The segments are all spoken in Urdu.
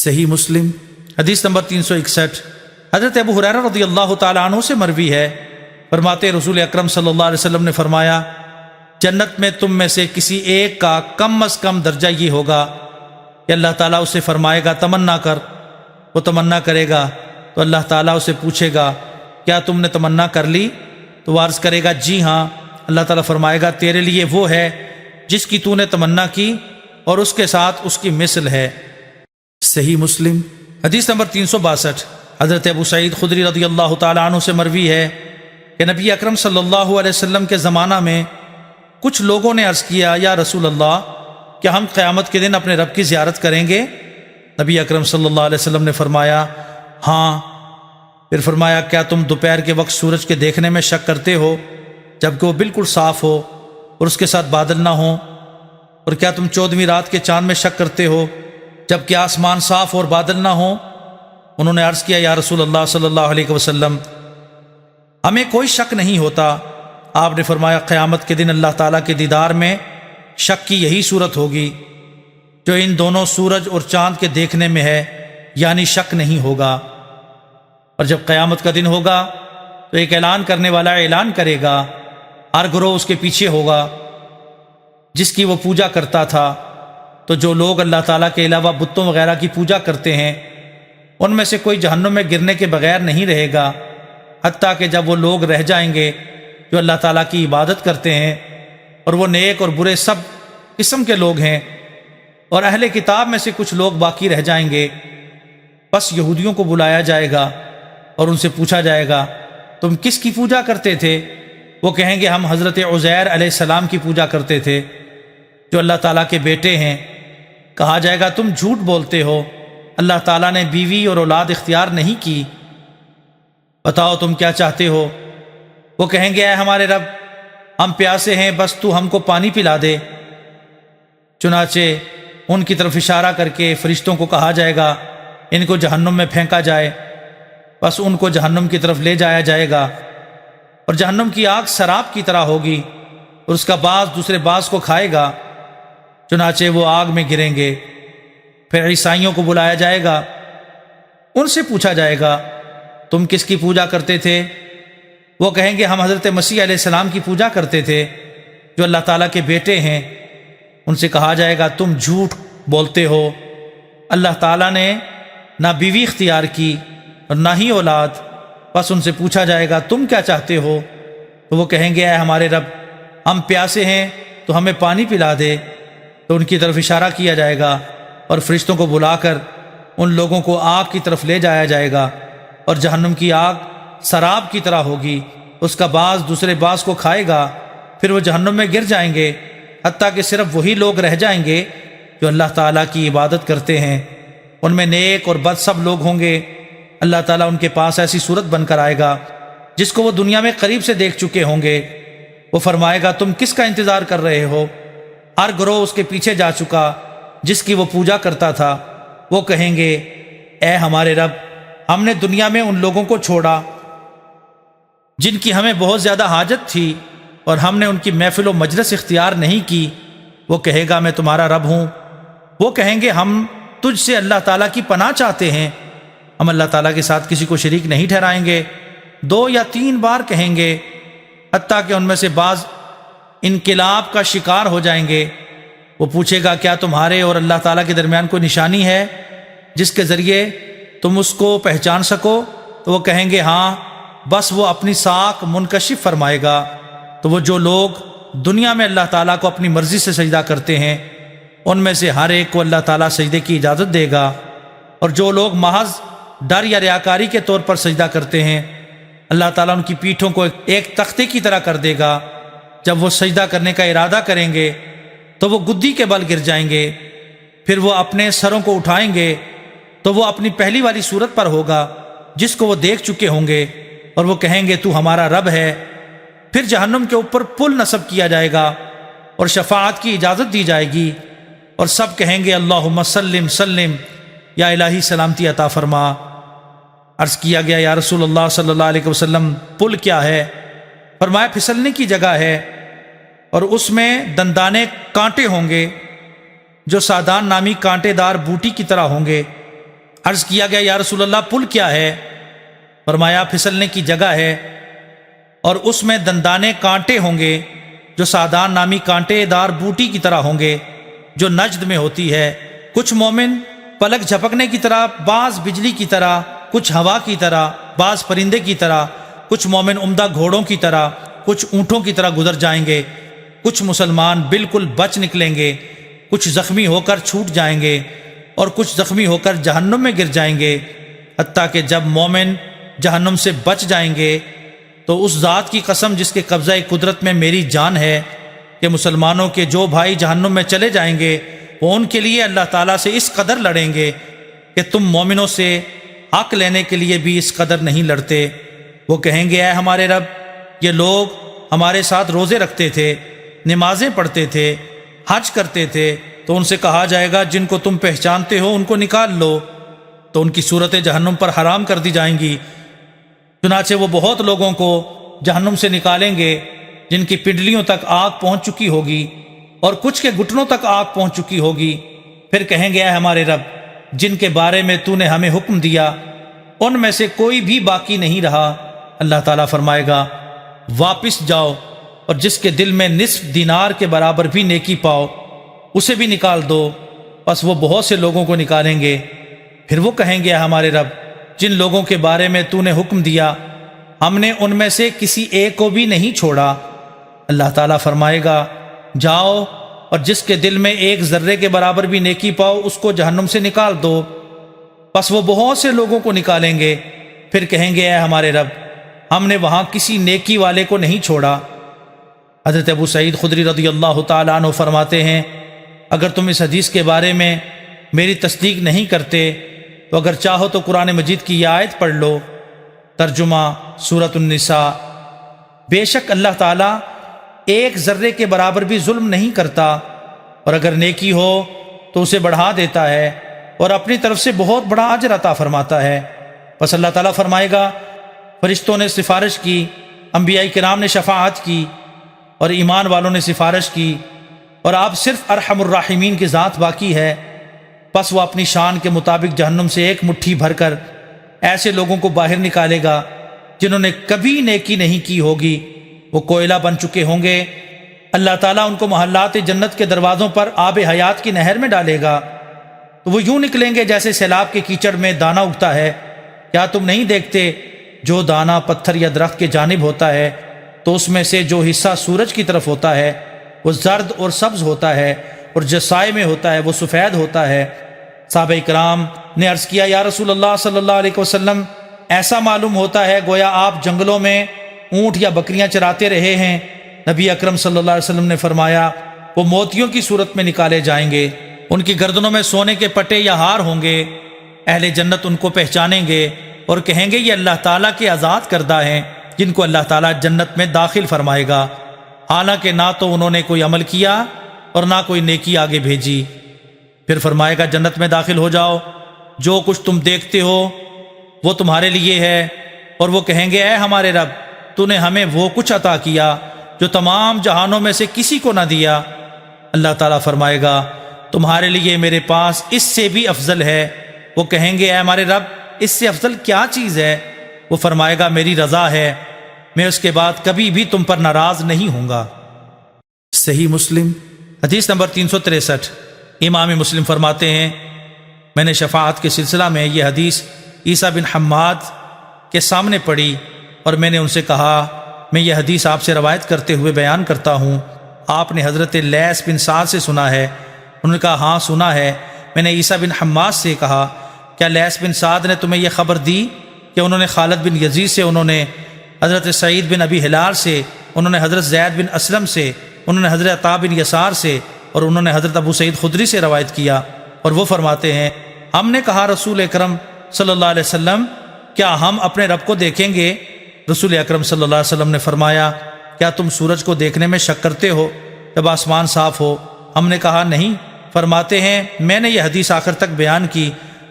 صحیح مسلم حدیث نمبر 361۔ حضرت ابو ہریرہ رضی اللہ تعالیٰ عنہ سے مروی ہے، فرماتے رسول اکرم صلی اللہ علیہ وسلم نے فرمایا، جنت میں تم میں سے کسی ایک کا کم از کم درجہ یہ ہوگا کہ اللہ تعالیٰ اسے فرمائے گا تمنا کر، وہ تمنا کرے گا تو اللہ تعالیٰ اسے پوچھے گا کیا تم نے تمنا کر لی؟ تو وہ عرض کرے گا جی ہاں۔ اللہ تعالیٰ فرمائے گا تیرے لیے وہ ہے جس کی تو نے تمنا کی اور اس کے ساتھ اس کی مثل ہے۔ صحیح مسلم حدیث نمبر 362۔ حضرت ابو سعید خدری رضی اللہ تعالیٰ عنہ سے مروی ہے کہ نبی اکرم صلی اللہ علیہ وسلم کے زمانہ میں کچھ لوگوں نے عرض کیا یا رسول اللہ کیا ہم قیامت کے دن اپنے رب کی زیارت کریں گے؟ نبی اکرم صلی اللہ علیہ وسلم نے فرمایا ہاں۔ پھر فرمایا کیا تم دوپہر کے وقت سورج کے دیکھنے میں شک کرتے ہو جبکہ وہ بالکل صاف ہو اور اس کے ساتھ بادل نہ ہوں؟ اور کیا تم 14ویں رات کے چاند میں شک کرتے ہو جبکہ آسمان صاف اور بادل نہ ہوں؟ انہوں نے عرض کیا یا رسول اللہ صلی اللہ علیہ وسلم ہمیں کوئی شک نہیں ہوتا۔ آپ نے فرمایا قیامت کے دن اللہ تعالیٰ کے دیدار میں شک کی یہی صورت ہوگی جو ان دونوں سورج اور چاند کے دیکھنے میں ہے، یعنی شک نہیں ہوگا۔ اور جب قیامت کا دن ہوگا تو ایک اعلان کرنے والا اعلان کرے گا، ہر گروہ اس کے پیچھے ہوگا جس کی وہ پوجا کرتا تھا۔ تو جو لوگ اللہ تعالیٰ کے علاوہ بتوں وغیرہ کی پوجا کرتے ہیں ان میں سے کوئی جہنم میں گرنے کے بغیر نہیں رہے گا، حتیٰ کہ جب وہ لوگ رہ جائیں گے جو اللہ تعالیٰ کی عبادت کرتے ہیں اور وہ نیک اور برے سب قسم کے لوگ ہیں، اور اہل کتاب میں سے کچھ لوگ باقی رہ جائیں گے۔ بس یہودیوں کو بلایا جائے گا اور ان سے پوچھا جائے گا تم کس کی پوجا کرتے تھے؟ وہ کہیں گے ہم حضرت عزیر علیہ السلام کی پوجا کرتے تھے جو اللہ تعالیٰ کے بیٹے ہیں۔ کہا جائے گا تم جھوٹ بولتے ہو، اللہ تعالیٰ نے بیوی اور اولاد اختیار نہیں کی، بتاؤ تم کیا چاہتے ہو؟ وہ کہیں گے اے ہمارے رب ہم پیاسے ہیں، بس تو ہم کو پانی پلا دے۔ چنانچہ ان کی طرف اشارہ کر کے فرشتوں کو کہا جائے گا ان کو جہنم میں پھینکا جائے، بس ان کو جہنم کی طرف لے جایا جائے گا، اور جہنم کی آگ سراب کی طرح ہوگی اور اس کا بعض دوسرے بعض کو کھائے گا، چنانچہ وہ آگ میں گریں گے۔ پھر عیسائیوں کو بلایا جائے گا، ان سے پوچھا جائے گا تم کس کی پوجا کرتے تھے؟ وہ کہیں گے ہم حضرت مسیح علیہ السلام کی پوجا کرتے تھے جو اللہ تعالیٰ کے بیٹے ہیں۔ ان سے کہا جائے گا تم جھوٹ بولتے ہو، اللہ تعالیٰ نے نہ بیوی اختیار کی اور نہ ہی اولاد۔ بس ان سے پوچھا جائے گا تم کیا چاہتے ہو؟ تو وہ کہیں گے اے ہمارے رب ہم پیاسے ہیں تو ہمیں پانی پلا دے۔ تو ان کی طرف اشارہ کیا جائے گا اور فرشتوں کو بلا کر ان لوگوں کو آگ کی طرف لے جایا جائے گا، اور جہنم کی آگ سراب کی طرح ہوگی، اس کا بعض دوسرے بعض کو کھائے گا۔ پھر وہ جہنم میں گر جائیں گے، حتیٰ کہ صرف وہی لوگ رہ جائیں گے جو اللہ تعالیٰ کی عبادت کرتے ہیں۔ ان میں نیک اور بد سب لوگ ہوں گے۔ اللہ تعالیٰ ان کے پاس ایسی صورت بن کر آئے گا جس کو وہ دنیا میں قریب سے دیکھ چکے ہوں گے۔ وہ فرمائے گا تم کس کا انتظار کر رہے ہو؟ ہر گروہ اس کے پیچھے جا چکا جس کی وہ پوجا کرتا تھا۔ وہ کہیں گے اے ہمارے رب ہم نے دنیا میں ان لوگوں کو چھوڑا جن کی ہمیں بہت زیادہ حاجت تھی اور ہم نے ان کی محفل و مجلس اختیار نہیں کی۔ وہ کہے گا میں تمہارا رب ہوں۔ وہ کہیں گے ہم تجھ سے اللہ تعالیٰ کی پناہ چاہتے ہیں، ہم اللہ تعالیٰ کے ساتھ کسی کو شریک نہیں ٹھہرائیں گے۔ 2 یا 3 بار کہیں گے، حتیٰ کہ ان میں سے بعض انقلاب کا شکار ہو جائیں گے۔ وہ پوچھے گا کیا تمہارے اور اللہ تعالیٰ کے درمیان کوئی نشانی ہے جس کے ذریعے تم اس کو پہچان سکو؟ تو وہ کہیں گے ہاں، بس وہ اپنی ساکھ منکشف فرمائے گا۔ تو وہ جو لوگ دنیا میں اللہ تعالیٰ کو اپنی مرضی سے سجدہ کرتے ہیں ان میں سے ہر ایک کو اللہ تعالیٰ سجدے کی اجازت دے گا، اور جو لوگ محض ڈر یا ریاکاری کے طور پر سجدہ کرتے ہیں اللہ تعالیٰ ان کی پیٹھوں کو ایک تختے کی طرح کر دے گا۔ جب وہ سجدہ کرنے کا ارادہ کریں گے تو وہ گدی کے بل گر جائیں گے، پھر وہ اپنے سروں کو اٹھائیں گے تو وہ اپنی پہلی والی صورت پر ہوگا جس کو وہ دیکھ چکے ہوں گے، اور وہ کہیں گے تو ہمارا رب ہے۔ پھر جہنم کے اوپر پل نصب کیا جائے گا اور شفاعت کی اجازت دی جائے گی، اور سب کہیں گے اللہم سلم سلم، یا الہی سلامتی عطا فرما۔ عرض کیا گیا یا رسول اللہ صلی اللہ علیہ وسلم پل کیا ہے؟ فرمایا پھسلنے کی جگہ ہے، اور اس میں دندانے کانٹے ہوں گے جو سادان نامی کانٹے دار بوٹی کی طرح ہوں گے، عرض کیا گیا یا رسول اللہ پل کیا ہے؟ فرمایا پھسلنے کی جگہ ہے اور اس میں دندانے کانٹے ہوں گے جو سادان نامی کانٹے دار بوٹی کی طرح ہوں گے جو نجد میں ہوتی ہے۔ کچھ مومن پلک جھپکنے کی طرح، بعض بجلی کی طرح، کچھ ہوا کی طرح، بعض پرندے کی طرح، کچھ مومن عمدہ گھوڑوں کی طرح، کچھ اونٹوں کی طرح گزر جائیں گے، کچھ مسلمان بالکل بچ نکلیں گے، کچھ زخمی ہو کر چھوٹ جائیں گے اور کچھ زخمی ہو کر جہنم میں گر جائیں گے، حتیٰ کہ جب مومن جہنم سے بچ جائیں گے تو اس ذات کی قسم جس کے قبضہ قدرت میں میری جان ہے کہ مسلمانوں کے جو بھائی جہنم میں چلے جائیں گے وہ ان کے لیے اللہ تعالیٰ سے اس قدر لڑیں گے کہ تم مومنوں سے حق لینے کے لیے بھی اس قدر نہیں لڑتے۔ وہ کہیں گے اے ہمارے رب، یہ لوگ ہمارے ساتھ روزے رکھتے تھے، نمازیں پڑھتے تھے، حج کرتے تھے، تو ان سے کہا جائے گا جن کو تم پہچانتے ہو ان کو نکال لو، تو ان کی صورتیں جہنم پر حرام کر دی جائیں گی۔ چنانچہ وہ بہت لوگوں کو جہنم سے نکالیں گے جن کی پنڈلیوں تک آگ پہنچ چکی ہوگی اور کچھ کے گھٹنوں تک آگ پہنچ چکی ہوگی۔ پھر کہیں گے اے ہمارے رب، جن کے بارے میں تو نے ہمیں حکم دیا ان میں سے کوئی بھی باقی نہیں رہا۔ اللہ تعالیٰ فرمائے گا واپس جاؤ اور جس کے دل میں نصف دینار کے برابر بھی نیکی پاؤ اسے بھی نکال دو۔ پس وہ بہت سے لوگوں کو نکالیں گے۔ پھر وہ کہیں گے اے ہمارے رب، جن لوگوں کے بارے میں تو نے حکم دیا ہم نے ان میں سے کسی ایک کو بھی نہیں چھوڑا۔ اللہ تعالیٰ فرمائے گا جاؤ اور جس کے دل میں ایک ذرے کے برابر بھی نیکی پاؤ اس کو جہنم سے نکال دو۔ پس وہ بہت سے لوگوں کو نکالیں گے۔ پھر کہیں گے اے ہمارے رب، ہم نے وہاں کسی نیکی والے کو نہیں چھوڑا۔ حضرت ابو سعید خدری رضی اللہ تعالیٰ عنہ فرماتے ہیں اگر تم اس حدیث کے بارے میں میری تصدیق نہیں کرتے تو اگر چاہو تو قرآن مجید کی یہ آیت پڑھ لو۔ ترجمہ سورۃ النساء۔ بے شک اللہ تعالیٰ ایک ذرے کے برابر بھی ظلم نہیں کرتا، اور اگر نیکی ہو تو اسے بڑھا دیتا ہے اور اپنی طرف سے بہت بڑا اجر عطا فرماتا ہے۔ پس اللہ تعالیٰ فرمائے گا فرشتوں نے سفارش کی، انبیاء کرام نے شفاعت کی اور ایمان والوں نے سفارش کی، اور آپ صرف ارحم الراحمین کی ذات باقی ہے۔ پس وہ اپنی شان کے مطابق جہنم سے ایک مٹھی بھر کر ایسے لوگوں کو باہر نکالے گا جنہوں نے کبھی نیکی نہیں کی ہوگی، وہ کوئلہ بن چکے ہوں گے۔ اللہ تعالیٰ ان کو محلات جنت کے دروازوں پر آب حیات کی نہر میں ڈالے گا، تو وہ یوں نکلیں گے جیسے سیلاب کے کیچڑ میں دانہ اگتا ہے۔ کیا تم نہیں دیکھتے جو دانہ پتھر یا درخت کے جانب ہوتا ہے تو اس میں سے جو حصہ سورج کی طرف ہوتا ہے وہ زرد اور سبز ہوتا ہے، اور جو سائے میں ہوتا ہے وہ سفید ہوتا ہے۔ صحابہ کرام نے عرض کیا یا رسول اللہ صلی اللہ علیہ وسلم، ایسا معلوم ہوتا ہے گویا آپ جنگلوں میں اونٹ یا بکریاں چراتے رہے ہیں۔ نبی اکرم صلی اللہ علیہ وسلم نے فرمایا وہ موتیوں کی صورت میں نکالے جائیں گے، ان کی گردنوں میں سونے کے پٹے یا ہار ہوں گے۔ اہل جنت ان کو پہچانیں گے اور کہیں گے یہ اللہ تعالیٰ کے آزاد کردہ ہیں جن کو اللہ تعالیٰ جنت میں داخل فرمائے گا، حالانکہ نہ تو انہوں نے کوئی عمل کیا اور نہ کوئی نیکی آگے بھیجی۔ پھر فرمائے گا جنت میں داخل ہو جاؤ، جو کچھ تم دیکھتے ہو وہ تمہارے لیے ہے۔ اور وہ کہیں گے اے ہمارے رب، تو نے ہمیں وہ کچھ عطا کیا جو تمام جہانوں میں سے کسی کو نہ دیا۔ اللہ تعالیٰ فرمائے گا تمہارے لیے میرے پاس اس سے بھی افضل ہے۔ وہ کہیں گے اے ہمارے رب، اس سے افضل کیا چیز ہے؟ وہ فرمائے گا میری رضا ہے، میں اس کے بعد کبھی بھی تم پر ناراض نہیں ہوں گا۔ صحیح مسلم حدیث نمبر 363۔ امام مسلم فرماتے ہیں میں نے شفاعت کے سلسلہ میں یہ حدیث عیسیٰ بن حماد کے سامنے پڑھی اور میں نے ان سے کہا میں یہ حدیث آپ سے روایت کرتے ہوئے بیان کرتا ہوں، آپ نے حضرت لیث بن سعد سے سنا ہے؟ انہوں نے کہا ہاں سنا ہے۔ میں نے عیسیٰ بن حماد سے کہا کیا لیث بن سعد نے تمہیں یہ خبر دی کہ انہوں نے خالد بن یزید سے، انہوں نے حضرت سعید بن ابی ہلال سے، انہوں نے حضرت زید بن اسلم سے، انہوں نے حضرت عطا بن یسار سے اور انہوں نے حضرت ابو سعید خدری سے روایت کیا، اور وہ فرماتے ہیں ہم نے کہا رسول اکرم صلی اللہ علیہ وسلم کیا ہم اپنے رب کو دیکھیں گے؟ رسول اکرم صلی اللہ علیہ وسلم نے فرمایا کیا تم سورج کو دیکھنے میں شک کرتے ہو جب آسمان صاف ہو؟ ہم نے کہا نہیں۔ فرماتے ہیں میں نے یہ حدیث آخر تک بیان کی،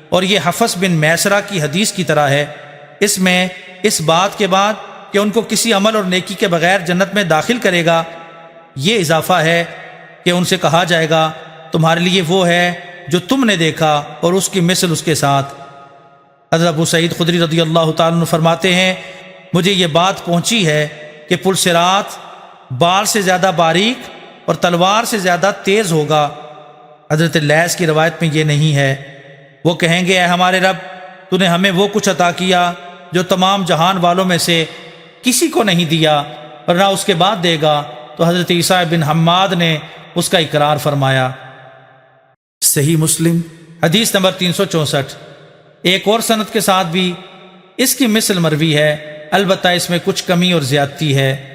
اور یہ حفص بن میسرہ کی حدیث کی طرح ہے۔ اس میں اس بات کے بعد کہ ان کو کسی عمل اور نیکی کے بغیر جنت میں داخل کرے گا یہ اضافہ ہے کہ ان سے کہا جائے گا تمہارے لیے وہ ہے جو تم نے دیکھا اور اس کی مثل اس کے ساتھ۔ حضرت ابو سعید خدری رضی اللہ تعالیٰ عنہ فرماتے ہیں مجھے یہ بات پہنچی ہے کہ پل صراط بال سے زیادہ باریک اور تلوار سے زیادہ تیز ہوگا۔ حضرت لیث کی روایت میں یہ نہیں ہے۔ وہ کہیں گے اے ہمارے رب تو نے ہمیں وہ کچھ عطا کیا جو تمام جہان والوں میں سے کسی کو نہیں دیا اور نہ اس کے بعد دے گا، تو حضرت عیسیٰ بن حماد نے اس کا اقرار فرمایا۔ صحیح مسلم حدیث نمبر 364۔ ایک اور سند کے ساتھ بھی اس کی مثل مروی ہے، البتہ اس میں کچھ کمی اور زیادتی ہے۔